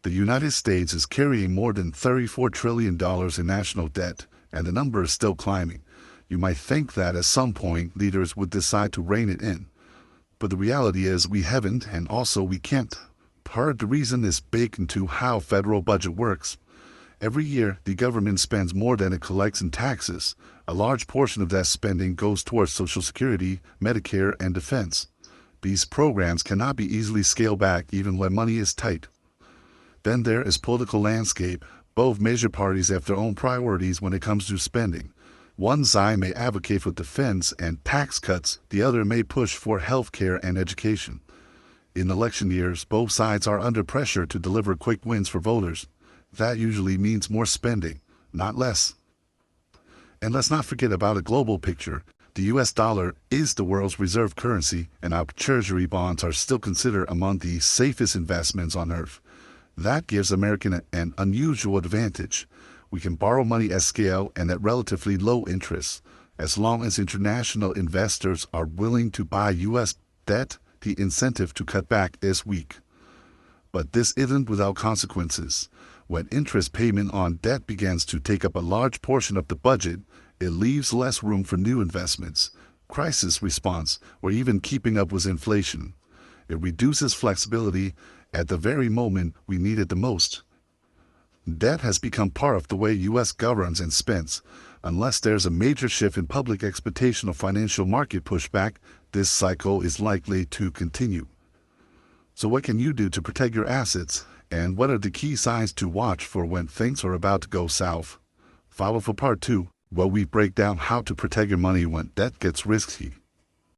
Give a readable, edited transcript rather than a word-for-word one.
The United States is carrying more than $34 trillion in national debt, and the number is still climbing. You might think that at some point leaders would decide to rein it in. But the reality is we haven't, and also we can't. Part of the reason is baked into how federal budget works. Every year, the government spends more than it collects in taxes. A large portion of that spending goes towards Social Security, Medicare, and defense. These programs cannot be easily scaled back even when money is tight. Then there is political landscape. Both major parties have their own priorities when it comes to spending. One side may advocate for defense and tax cuts, the other may push for health care and education. In election years, both sides are under pressure to deliver quick wins for voters. That usually means more spending, not less. And let's not forget about a global picture. The US dollar is the world's reserve currency, and our treasury bonds are still considered among the safest investments on earth. That gives Americans an unusual advantage. We can borrow money at scale and at relatively low interest. As long as international investors are willing to buy US debt, the incentive to cut back is weak. But this isn't without consequences. When interest payment on debt begins to take up a large portion of the budget, it leaves less room for new investments, crisis response, or even keeping up with inflation. It reduces flexibility at the very moment we need it the most. Debt has become part of the way U.S. governs and spends. Unless there's a major shift in public expectation of financial market pushback, this cycle is likely to continue. So what can you do to protect your assets? And what are the key signs to watch for when things are about to go south? Follow for part 2, where we break down how to protect your money when debt gets risky.